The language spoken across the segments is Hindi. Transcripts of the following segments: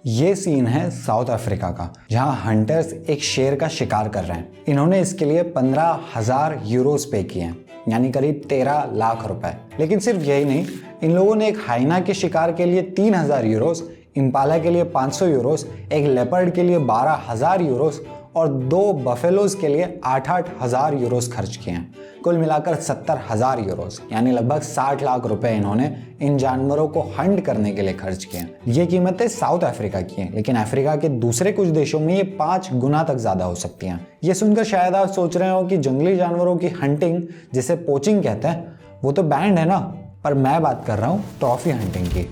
ये सीन है साउथ अफ्रीका का, जहां हंटर्स एक शेर का शिकार कर रहे हैं। इन्होंने इसके लिए 15,000 यूरोस पे किए हैं, यानी करीब 13 लाख रुपए। लेकिन सिर्फ यही नहीं, इन लोगों ने एक हाइना के शिकार के लिए 3,000 यूरोस, इम्पाला के लिए 500 यूरोस, एक लेपर्ड के लिए 12,000 यूरोस और 2 बफेलोज के लिए 8-8 हज़ार यूरोस खर्च किए हैं। कुल मिलाकर 70,000 यूरोस, यानी लगभग 60 लाख रुपए इन्होंने इन जानवरों को हंट करने के लिए खर्च किए हैं। ये कीमतें साउथ अफ्रीका की हैं, लेकिन अफ्रीका के दूसरे कुछ देशों में ये 5 गुना तक ज्यादा हो सकती हैं। ये सुनकर शायद आप सोच रहे हो कि जंगली जानवरों की हंटिंग, जिसे पोचिंग कहते हैं, वो तो बैंड है ना। पर मैं बात कर रहा हूँ ट्रॉफी हंटिंग की।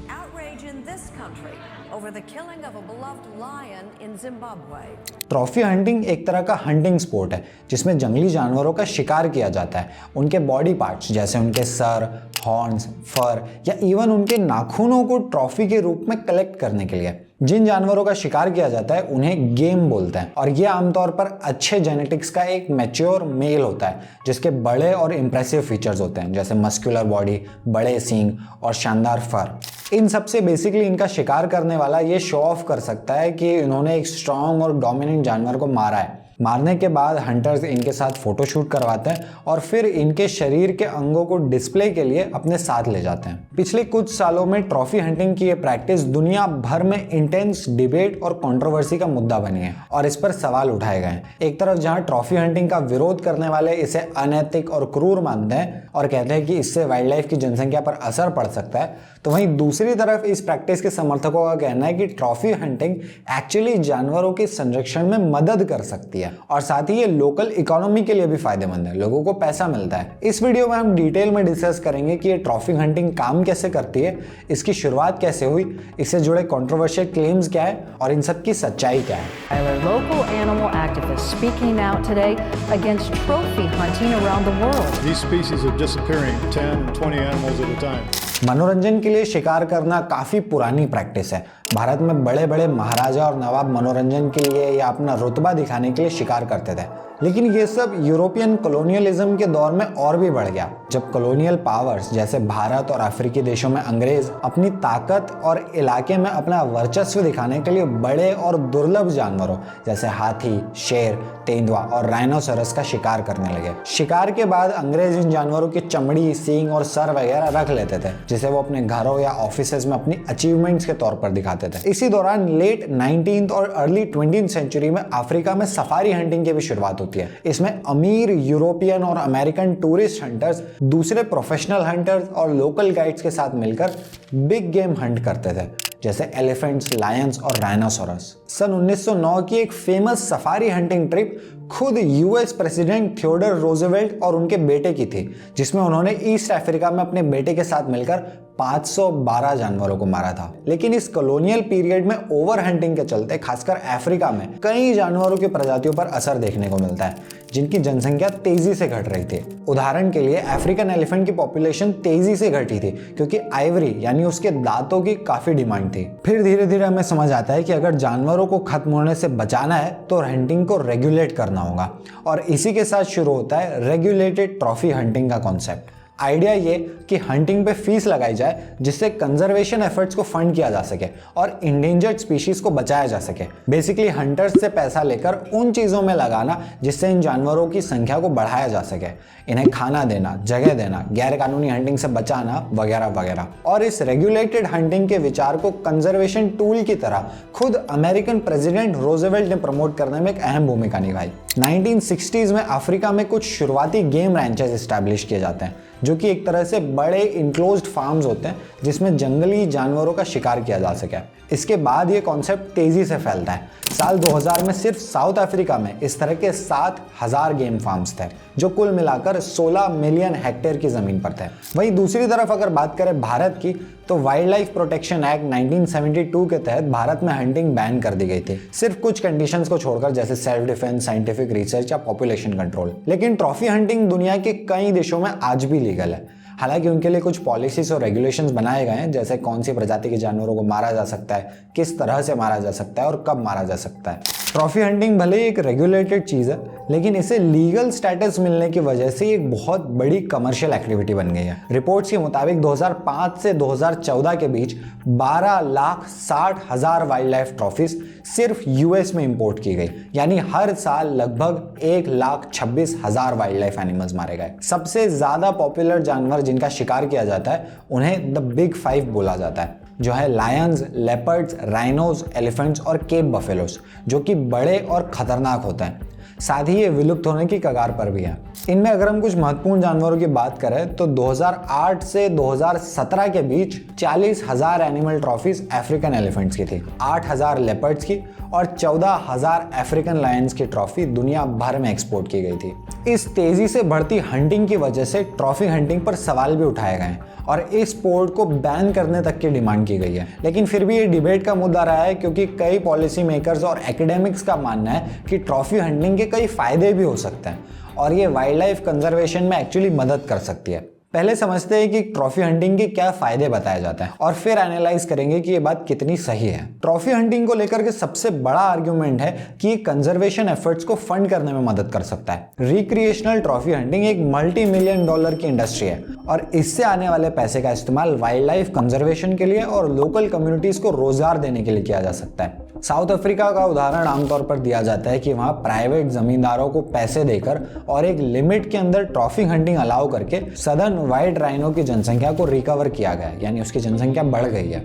ट्रॉफी हंटिंग एक तरह का हंटिंग स्पोर्ट है जिसमें जंगली जानवरों का शिकार किया जाता है। उनके बॉडी पार्ट्स जैसे उनके सर, हॉर्न्स, फर या इवन उनके नाखूनों को ट्रॉफी के रूप में कलेक्ट करने के लिए जिन जानवरों का शिकार किया जाता है उन्हें गेम बोलते हैं। और ये आमतौर पर अच्छे जेनेटिक्स का एक मैच्योर मेल होता है जिसके बड़े और इंप्रेसिव फीचर्स होते हैं, जैसे मस्कुलर बॉडी, बड़े सींग और शानदार फर। इन सबसे बेसिकली इनका शिकार करने वाला ये शो ऑफ कर सकता है कि इन्होंने एक स्ट्रॉन्ग और डोमिनेंट जानवर को मारा है। मारने के बाद हंटर्स इनके साथ फोटोशूट करवाते हैं और फिर इनके शरीर के अंगों को डिस्प्ले के लिए अपने साथ ले जाते हैं। पिछले कुछ सालों में ट्रॉफी हंटिंग की ये प्रैक्टिस दुनिया भर में इंटेंस डिबेट और कंट्रोवर्सी का मुद्दा बनी है और इस पर सवाल उठाए गए हैं। एक तरफ जहां ट्रॉफी हंटिंग का विरोध करने वाले इसे अनैतिक और क्रूर मानते हैं और कहते हैं कि इससे वाइल्ड लाइफ की जनसंख्या पर असर पड़ सकता है, तो वहीं दूसरी तरफ इस प्रैक्टिस के समर्थकों का कहना है कि ट्रॉफी हंटिंग एक्चुअली जानवरों के संरक्षण में मदद कर सकती है और साथ ही ये लोकल इकोनॉमी के लिए भी फायदेमंद है, लोगों को पैसा मिलता है। इस वीडियो में हम डिटेल में डिस्कस करेंगे कि ये ट्रॉफी हंटिंग काम कैसे करती है, इसकी शुरुआत कैसे हुई, इससे जुड़े कंट्रोवर्शियल क्लेम्स क्या है और इन सब की सच्चाई क्या है। Local animal activists speaking out today against trophy hunting around the world. These species are disappearing 10 and 20 animals at a time. मनोरंजन के लिए शिकार करना काफी पुरानी प्रैक्टिस है। भारत में बड़े बड़े महाराजा और नवाब मनोरंजन के लिए या अपना रुतबा दिखाने के लिए शिकार करते थे, लेकिन ये सब यूरोपियन कॉलोनियलिज्म के दौर में और भी बढ़ गया, जब कॉलोनियल पावर्स जैसे भारत और अफ्रीकी देशों में अंग्रेज अपनी ताकत और इलाके में अपना वर्चस्व दिखाने के लिए बड़े और दुर्लभ जानवरों जैसे हाथी, शेर, तेंदुआ और राइनोसोरस का शिकार करने लगे। शिकार के बाद अंग्रेज इन जानवरों की चमड़ी, सींग और सर वगैरह रख लेते थे, जिसे वो अपने घरों या ऑफिसेज में अपनी अचीवमेंट्स के तौर पर दिखाते थे। इसी दौरान लेट 19th और अर्ली 20th सेंचुरी में अफ्रीका में सफारी हंटिंग की भी शुरुआत होती है। इसमें अमीर यूरोपियन और अमेरिकन टूरिस्ट हंटर्स दूसरे प्रोफेशनल हंटर्स और लोकल गाइड्स के साथ मिलकर बिग गेम हंट करते थे, जैसे एलिफेंट्स, लायंस और राइनोसोरस। सन 1909 की एक फेमस सफारी हंटिंग ट्रिप खुद यूएस प्रेसिडेंट थियोडोर रूजवेल्ट और उनके बेटे की थी, जिसमें उन्होंने ईस्ट अफ्रीका में अपने बेटे के साथ मिलकर 512 जानवरों को मारा था। लेकिन इस कॉलोनियल पीरियड में ओवर हंटिंग के चलते खासकर अफ्रीका में कई जानवरों की प्रजातियों पर असर देखने को मिलता है, जिनकी जनसंख्या तेजी से घट रही थी। उदाहरण के लिए अफ्रीकन एलिफेंट की पॉपुलेशन तेजी से घटी थी क्योंकि आइवरी यानी उसके दांतों की काफी डिमांड थी। फिर धीरे धीरे हमें समझ आता है कि अगर जानवरों को खत्म होने से बचाना है तो हंटिंग को रेगुलेट करना होगा, और इसी के साथ शुरू होता है रेगुलेटेड ट्रॉफी हंटिंग का कॉन्सेप्ट। आइडिया ये कि हंटिंग पे फीस लगाई जाए जिससे कंजर्वेशन एफर्ट्स को फंड किया जा सके और इंडेंजर्ड स्पीशीज को बचाया जा सके। बेसिकली हंटर्स से पैसा लेकर उन चीजों में लगाना जिससे इन जानवरों की संख्या को बढ़ाया जा सके, इन्हें खाना देना, जगह देना, गैर कानूनी हंटिंग से बचाना वगैरह वगैरह। और इस रेगुलेटेड हंटिंग के विचार को कंजर्वेशन टूल की तरह खुद अमेरिकन प्रेसिडेंट रूजवेल्ट ने प्रमोट करने में एक अहम भूमिका निभाई। 1960s में अफ्रीका में कुछ शुरुआती गेम रैंचेस एस्टैब्लिश किए जाते हैं, जो कि एक तरह से बड़े इनक्लोज्ड फार्म्स होते हैं जिसमें जंगली जानवरों का शिकार किया जा सके। इसके बाद ये कॉन्सेप्ट तेजी से फैलता है। साल 2000 में सिर्फ साउथ अफ्रीका में इस तरह के 7,000 गेम फार्म्स थे, जो कुल मिलाकर 16 मिलियन हेक्टेयर की जमीन पर थे। वहीं दूसरी तरफ अगर बात करें भारत की, तो वाइल्ड लाइफ प्रोटेक्शन एक्ट 1972 के तहत भारत में हंटिंग बैन कर दी गई थी, सिर्फ कुछ कंडीशंस को छोड़कर, जैसे सेल्फ डिफेंस, साइंटिफिक रिसर्च या पॉपुलेशन कंट्रोल। लेकिन ट्रॉफी हंटिंग दुनिया के कई देशों में आज भी लीगल है। हालांकि उनके लिए कुछ पॉलिसीज और रेगुलेशंस बनाए गए हैं, जैसे कौन सी प्रजाति के जानवरों को मारा जा सकता है, किस तरह से मारा जा सकता है और कब मारा जा सकता है। ट्रॉफी हंटिंग भले ही एक रेगुलेटेड चीज़ है, लेकिन इसे लीगल स्टेटस मिलने की वजह से एक बहुत बड़ी कमर्शियल एक्टिविटी बन गई है। रिपोर्ट्स के मुताबिक 2005 से 2014 के बीच 12,60,000 वाइल्ड लाइफ ट्रॉफीज सिर्फ यूएस में इंपोर्ट की गई, यानी हर साल लगभग 1,26,000 वाइल्ड लाइफ एनिमल्स मारे गए। सबसे ज्यादा पॉपुलर जानवर जिनका शिकार किया जाता है उन्हें द बिग 5 बोला जाता है, जो है लायंस, लेपर्ड्स, राइनोज, एलिफेंट्स और केप बफेलोस, जो कि बड़े और खतरनाक होते हैं। साथ ही ये विलुप्त होने की कगार पर भी है। इनमें अगर हम कुछ महत्वपूर्ण जानवरों की बात करें तो 2008 से 2017 के बीच 40,000 एनिमल ट्रॉफीज अफ्रीकन एलिफेंट्स की थी, 8,000 लेपर्ड्स की और 14,000 अफ्रीकन लायंस की ट्रॉफी दुनिया भर में एक्सपोर्ट की गई थी। इस तेजी से बढ़ती हंटिंग की वजह से ट्रॉफी हंटिंग पर सवाल भी उठाए गए और इस स्पोर्ट को बैन करने तक की डिमांड की गई है। लेकिन फिर भी ये डिबेट का मुद्दा रहा है, क्योंकि कई पॉलिसी मेकर्स और एकेडमिक्स का मानना है कि ट्रॉफी हंटिंग के कई फायदे भी हो सकते हैं और ये वाइल्ड लाइफ कंजर्वेशन में एक्चुअली मदद कर सकती है। पहले समझते हैं कि ट्रॉफी हंटिंग के क्या फायदे बताए जाते हैं और फिर एनालाइज करेंगे कि ये बात कितनी सही है। ट्रॉफी हंटिंग को लेकर के सबसे बड़ा आर्ग्यूमेंट है कि ये कंजर्वेशन एफर्ट्स को फंड करने में मदद कर सकता है। रिक्रिएशनल ट्रॉफी हंटिंग एक मल्टी-मिलियन डॉलर की इंडस्ट्री है और इससे आने वाले पैसे का इस्तेमाल वाइल्ड लाइफ कंजर्वेशन के लिए और लोकल कम्युनिटीज को रोजगार देने के लिए किया जा सकता है। साउथ अफ्रीका का उदाहरण आमतौर पर दिया जाता है कि वहाँ प्राइवेट जमींदारों को पैसे देकर और एक लिमिट के अंदर ट्रॉफी हंटिंग अलाउ करके सदर्न व्हाइट राइनो की जनसंख्या को रिकवर किया गया, यानी उसकी जनसंख्या बढ़ गई है।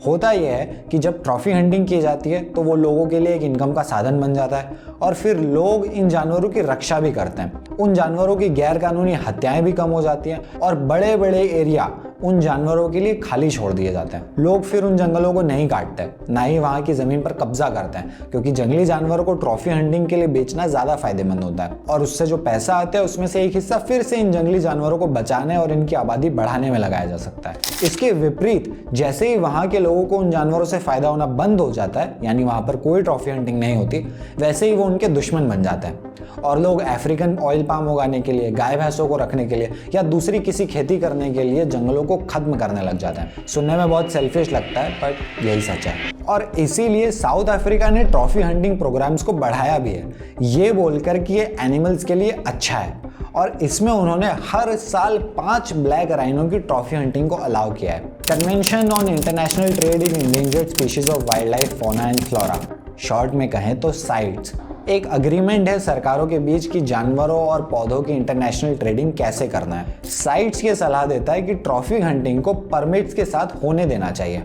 होता यह है कि जब ट्रॉफी हंटिंग की जाती है तो वो लोगों के लिए एक इनकम का साधन बन जाता है और फिर लोग इन जानवरों की रक्षा भी करते हैं। उन जानवरों की गैरकानूनी हत्याएं भी कम हो जाती हैं और बड़े बड़े एरिया उन जानवरों के लिए खाली छोड़ दिए जाते हैं। लोग फिर उन जंगलों को नहीं काटते, ना ही वहाँ की जमीन पर कब्जा करते हैं, क्योंकि जंगली जानवरों को ट्रॉफी हंटिंग के लिए बेचना ज्यादा फायदेमंद होता है और उससे जो पैसा आता है उसमें से एक हिस्सा फिर से इन जंगली जानवरों को बचाने और इनकी आबादी बढ़ाने में लगाया जा सकता है। इसके विपरीत जैसे ही वहाँ के लोगों को उन जानवरों से फायदा होना बंद हो जाता है, यानी वहाँ पर कोई ट्रॉफी हंटिंग नहीं होती, वैसे ही वो उनके दुश्मन बन जाते हैं और लोग अफ्रीकन ऑयल पाम उगाने के लिए, गाय भैंसों को रखने के लिए या दूसरी किसी खेती करने के लिए जंगलों को खत्म करने लग जाते हैं। सुनने में बहुत सेल्फिश लगता है पर यही सच है और इसीलिए साउथ अफ्रीका ने ट्रॉफी हंटिंग प्रोग्राम्स को बढ़ाया भी है, ये बोलकर कि ये एनिमल्स के लिए अच्छा है और इसमें उन्होंने हर साल 5 ब्लैक राइनो की ट्रॉफी हंटिंग को अलाउ किया है। Convention on international trade in endangered species of wild life fauna and flora, short में कहें तो साइट्स, एक अग्रीमेंट है सरकारों के बीच कि जानवरों और पौधों की इंटरनेशनल ट्रेडिंग कैसे करना है। साइट्स ये सलाह देता है कि ट्रॉफी हंटिंग को परमिट्स के साथ होने देना चाहिए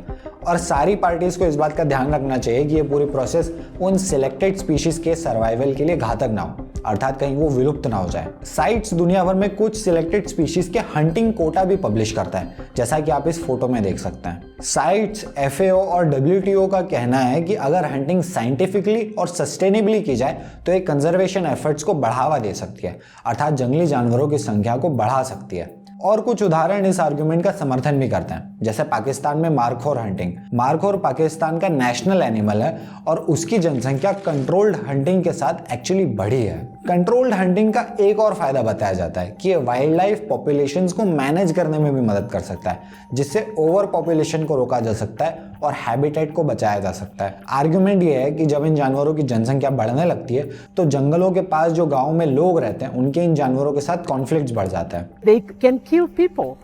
और सारी पार्टीज को इस बात का ध्यान रखना चाहिए कि ये पूरी प्रोसेस उन सिलेक्टेड स्पीशीज के सर्वाइवल के लिए घातक ना हो, अर्थात कहीं वो विलुप्त ना हो जाए। साइट्स दुनिया भर में कुछ सिलेक्टेड स्पीशीज के हंटिंग कोटा भी पब्लिश करता है, जैसा कि आप इस फोटो में देख सकते हैं। साइट्स, FAO और WTO का कहना है कि अगर हंटिंग साइंटिफिकली और सस्टेनेबली की जाए तो एक कंजर्वेशन एफर्ट्स को बढ़ावा दे सकती है, अर्थात जंगली जानवरों की संख्या को बढ़ा सकती है। और कुछ उदाहरण इस आर्गुमेंट का समर्थन भी करते हैं, जैसे पाकिस्तान में मारखोर हंटिंग। मारखोर पाकिस्तान का नेशनल एनिमल है और उसकी जनसंख्या कंट्रोल्ड हंटिंग के साथ एक्चुअली बढ़ी है। कंट्रोल्ड हंटिंग का एक और फायदा बताया जाता है कि ये वाइल्ड लाइफ पॉपुलेशंस को मैनेज करने में भी मदद कर सकता है, जिससे ओवर पॉपुलेशन को रोका जा सकता है और हैबिटेट को बचाया जा सकता है। आर्गुमेंट ये है कि जब इन जानवरों की जनसंख्या बढ़ने लगती है तो जंगलों के पास जो गाँव में लोग रहते हैं उनके इन जानवरों के साथ कॉन्फ्लिक्ट्स बढ़ जाता है। They can kill people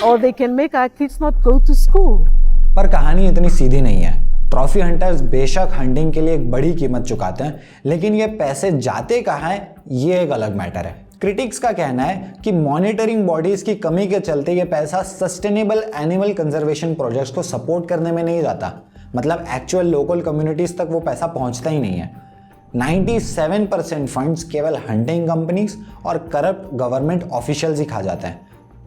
or they can make our kids not go to school. पर कहानी इतनी सीधी नहीं है। ट्रॉफी हंटर्स बेशक हंटिंग के लिए एक बड़ी कीमत चुकाते हैं, लेकिन ये पैसे जाते कहाँ हैं ये एक अलग मैटर है। क्रिटिक्स का कहना है कि मॉनिटरिंग बॉडीज की कमी के चलते ये पैसा सस्टेनेबल एनिमल कंजर्वेशन प्रोजेक्ट्स को सपोर्ट करने में नहीं जाता, मतलब एक्चुअल लोकल कम्युनिटीज तक वो पैसा पहुंचता ही नहीं है। 97% फंड्स केवल हंटिंग कंपनीज और करप्ट गवर्नमेंट ऑफिशियल्स ही खा जाते हैं।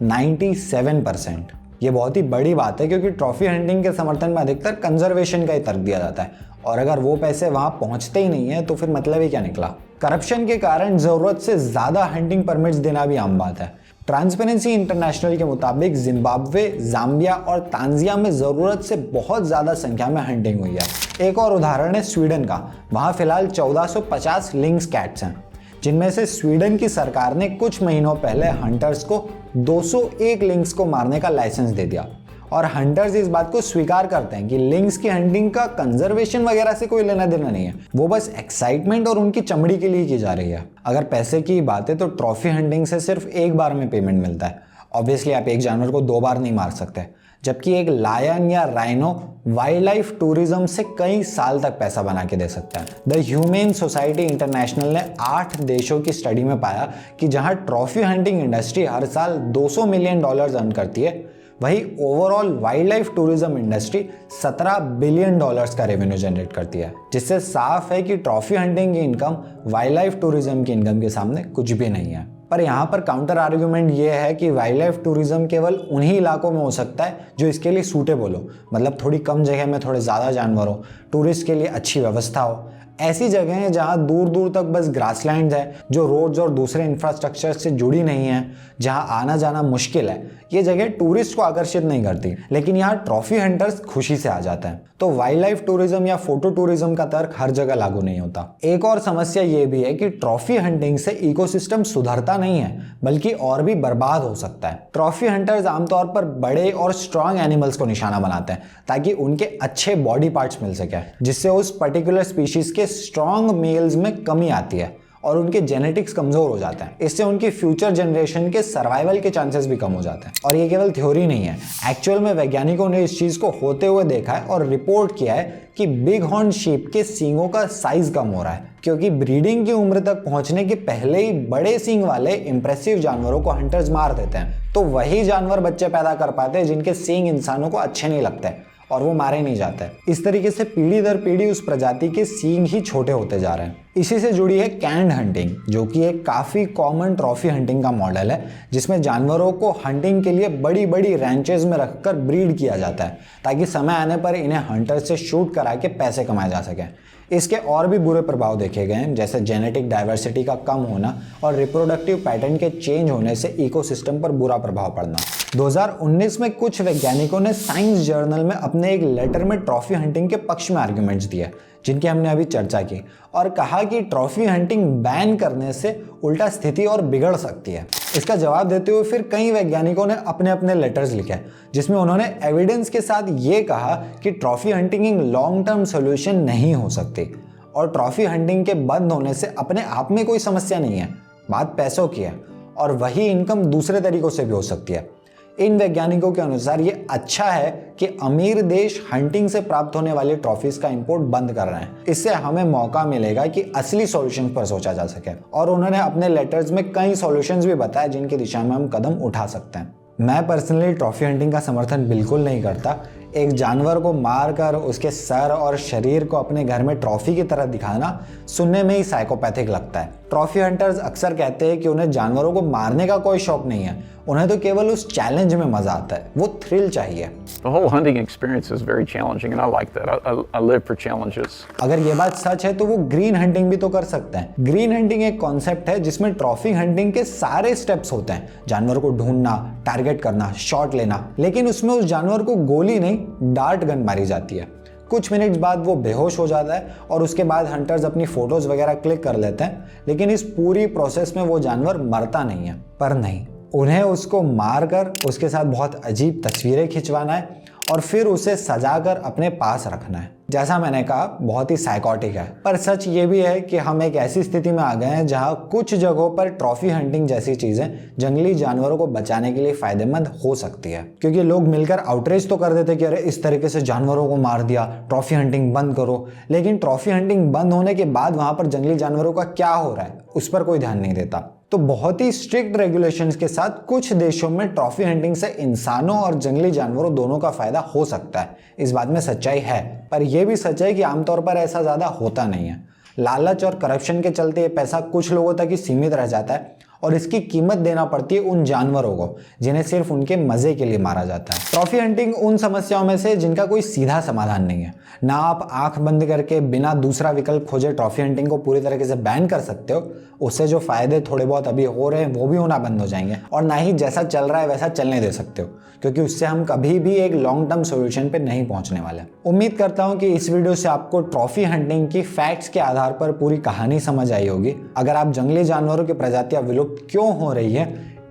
97%, ये बहुत ही बड़ी बात है, क्योंकि ट्रॉफी हंटिंग के समर्थन में अधिकतर कंजर्वेशन का ही तर्क दिया जाता है और अगर वो पैसे वहां पहुंचते ही नहीं है तो फिर मतलब ही क्या निकला। करप्शन के कारण जरूरत से ज्यादा हंटिंग परमिट्स देना भी आम बात है। ट्रांसपेरेंसी इंटरनेशनल के मुताबिक जिम्बाब्वे, जाम्बिया और तांजिया में जरूरत से बहुत ज्यादा संख्या में हंटिंग हुई है। एक और उदाहरण है स्वीडन का, वहां फिलहाल 1450 लिंक्स कैट्स हैं, जिनमें से स्वीडन की सरकार ने कुछ महीनों पहले हंटर्स को 201 लिंक्स को मारने का लाइसेंस दे दिया और हंटर्स इस बात को स्वीकार करते हैं कि लिंक्स की हंटिंग का कंजर्वेशन वगैरह से कोई लेना देना नहीं है, वो बस एक्साइटमेंट और उनकी चमड़ी के लिए की जा रही है। अगर पैसे की बात है तो ट्रॉफी हंटिंग से सिर्फ एक बार में पेमेंट मिलता है। ऑब्वियसली आप एक जानवर को 2 बार नहीं मार सकते, जबकि एक लायन या राइनो वाइल्ड लाइफ टूरिज्म से कई साल तक पैसा बना के दे सकता है। द ह्यूमेन सोसाइटी इंटरनेशनल ने 8 देशों की स्टडी में पाया कि जहां ट्रॉफी हंटिंग इंडस्ट्री हर साल $200 मिलियन अर्न करती है, वही overall wild life tourism industry $17 billion का रेवेन्यू जनरेट करती है, जिससे साफ है कि ट्रॉफी हंटिंग की इनकम वाइल्ड लाइफ टूरिज्म की इनकम के सामने कुछ भी नहीं है। पर यहाँ पर काउंटर आर्ग्यूमेंट ये है कि वाइल्ड लाइफ टूरिज्म केवल उन्हीं इलाकों में हो सकता है जो इसके लिए सूटेबल हो, मतलब थोड़ी कम जगह में थोड़े ज़्यादा जानवर हो, टूरिस्ट के लिए अच्छी व्यवस्था हो। ऐसी जगह हैं जहाँ दूर दूर तक बस ग्रासलैंड है, जो रोड्स और दूसरे इंफ्रास्ट्रक्चर से जुड़ी नहीं है, जहाँ आना जाना मुश्किल है। ये जगह टूरिस्ट को आकर्षित नहीं करती, लेकिन यहाँ ट्रॉफी हंटर्स खुशी से आ जाते हैं। तो वाइल्ड लाइफ टूरिज्म या फोटो टूरिज्म का तर्क हर जगह लागू नहीं होता। एक और समस्या ये भी है कि ट्रॉफी हंटिंग से इकोसिस्टम सुधरता नहीं है, बल्कि और भी बर्बाद हो सकता है। ट्रॉफी हंटर्स आमतौर पर बड़े और स्ट्रॉन्ग एनिमल्स को निशाना बनाते हैं ताकि उनके अच्छे बॉडी पार्ट्स मिल सके, जिससे उस पर्टिकुलर स्पीशीज के स्ट्रॉन्ग मेल्स में कमी आती है और उनके जेनेटिक्स कमजोर हो जाते हैं। इससे उनकी फ्यूचर जनरेशन के सर्वाइवल के चांसेस भी कम हो जाते हैं। और ये केवल थ्योरी नहीं है, एक्चुअल में वैज्ञानिकों ने इस चीज को होते हुए देखा है और रिपोर्ट किया है कि बिग हॉर्न शीप के सींगों का साइज कम हो रहा है, क्योंकि ब्रीडिंग की उम्र तक पहुंचने के पहले ही बड़े सींग वाले इंप्रेसिव जानवरों को हंटर्स मार देते हैं। तो वही जानवर बच्चे पैदा कर पाते हैं जिनके सींग इंसानों को अच्छे नहीं लगते और वो मारे नहीं जाते। इस तरीके से पीढ़ी दर पीढ़ी उस प्रजाति के सींग ही छोटे होते जा रहे हैं। इसी से जुड़ी है कैंड हंटिंग, जो कि एक काफ़ी कॉमन ट्रॉफी हंटिंग का मॉडल है, जिसमें जानवरों को हंटिंग के लिए बड़ी बड़ी रैंचेस में रखकर ब्रीड किया जाता है ताकि समय आने पर इन्हें हंटर से शूट करा के पैसे कमाए जा सकें। इसके और भी बुरे प्रभाव देखे गए हैं, जैसे जेनेटिक डाइवर्सिटी का कम होना और रिप्रोडक्टिव पैटर्न के चेंज होने से इकोसिस्टम पर बुरा प्रभाव पड़ना। 2019 में कुछ वैज्ञानिकों ने साइंस जर्नल में अपने एक लेटर में ट्रॉफी हंटिंग के पक्ष में आर्ग्यूमेंट्स दिए, जिनकी हमने अभी चर्चा की, और कहा कि ट्रॉफी हंटिंग बैन करने से उल्टा स्थिति और बिगड़ सकती है। इसका जवाब देते हुए फिर कई वैज्ञानिकों ने अपने अपने लेटर्स लिखे, जिसमें उन्होंने एविडेंस के साथ ये कहा कि ट्रॉफी हंटिंग एक लॉन्ग टर्म सोल्यूशन नहीं हो सकती और ट्रॉफी हंटिंग के बंद होने से अपने आप में कोई समस्या नहीं है, बात पैसों की है, और वही इनकम दूसरे तरीकों से भी हो सकती है। इन वैज्ञानिकों के अनुसार ये अच्छा है कि अमीर देश हंटिंग से प्राप्त होने वाली ट्रॉफीज का इंपोर्ट बंद कर रहे हैं। इससे हमें मौका मिलेगा कि असली सॉल्यूशंस पर सोचा जा सके, और उन्होंने अपने लेटर्स में कई सॉल्यूशंस भी बताए जिनकी दिशा में हम कदम उठा सकते हैं। मैं पर्सनली ट्रॉफी हंटिंग का समर्थन बिल्कुल नहीं करता। एक जानवर को मारकर उसके सर और शरीर को अपने घर में ट्रॉफी की तरह दिखाना सुनने में ही साइकोपैथिक लगता है। ट्रॉफी हंटर्स अक्सर कहते हैं कि उन्हें जानवरों को मारने का कोई शौक नहीं है, उन्हें तो केवल उस चैलेंज में मजा आता है, वो थ्रिल चाहिए। The whole hunting experience is very challenging and I like that. I live for challenges. अगर ये बात सच है तो वो ग्रीन हंटिंग भी तो कर सकते हैं। ग्रीन हंटिंग एक कॉन्सेप्ट है जिसमें ट्रॉफी हंटिंग के सारे स्टेप्स होते हैं, जानवर को ढूंढना, टारगेट करना, शॉट लेना, लेकिन उसमें उस जानवर को गोली नहीं, डार्ट गन मारी जाती है। कुछ मिनट्स बाद वो बेहोश हो जाता है और उसके बाद हंटर्स अपनी फोटोज वगैरह क्लिक कर लेते हैं, लेकिन इस पूरी प्रोसेस में वो जानवर मरता नहीं है। पर नहीं, उन्हें उसको मारकर उसके साथ बहुत अजीब तस्वीरें खिंचवाना है और फिर उसे सजाकर अपने पास रखना है। जैसा मैंने कहा, बहुत ही साइकोटिक है, पर सच ये भी है कि हम एक ऐसी स्थिति में आ गए हैं जहां कुछ जगहों पर ट्रॉफी हंटिंग जैसी चीजें जंगली जानवरों को बचाने के लिए फायदेमंद हो सकती है, क्योंकि लोग मिलकर आउटरीच तो कर देते कि अरे इस तरीके से जानवरों को मार दिया, ट्रॉफी हंटिंग बंद करो, लेकिन ट्रॉफी हंटिंग बंद होने के बाद वहां पर जंगली जानवरों का क्या हो रहा है उस पर कोई ध्यान नहीं देता। तो बहुत ही स्ट्रिक्ट रेगुलेशंस के साथ कुछ देशों में ट्रॉफी हंटिंग से इंसानों और जंगली जानवरों दोनों का फायदा हो सकता है, इस बात में सच्चाई है। पर यह भी सच है कि आमतौर पर ऐसा ज्यादा होता नहीं है। लालच और करप्शन के चलते ये पैसा कुछ लोगों तक ही सीमित रह जाता है और इसकी कीमत देना पड़ती है उन जानवरों को जिन्हें सिर्फ उनके मजे के लिए मारा जाता है। ट्रॉफी हंटिंग उन समस्याओं में से जिनका कोई सीधा समाधान नहीं है। ना आप आंख बंद करके बिना दूसरा विकल्प खोजे ट्रॉफी हंटिंग को पूरी तरीके से बैन कर सकते हो, उससे जो फायदे थोड़े बहुत अभी हो रहे हैं वो भी होना बंद हो जाएंगे, और ना ही जैसा चल रहा है वैसा चलने दे सकते हो, क्योंकि उससे हम कभी भी एक लॉन्ग टर्म सोल्यूशन पे नहीं पहुंचने वाले। उम्मीद करता हूं कि इस वीडियो से आपको ट्रॉफी हंटिंग की फैक्ट्स के आधार पर पूरी कहानी समझ आई होगी। अगर आप जंगली जानवरों की प्रजातियां विलुप्त क्यों हो रही है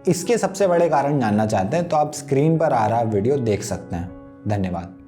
इसके सबसे बड़े कारण जानना चाहते हैं तो आप स्क्रीन पर आ रहा वीडियो देख सकते हैं। धन्यवाद।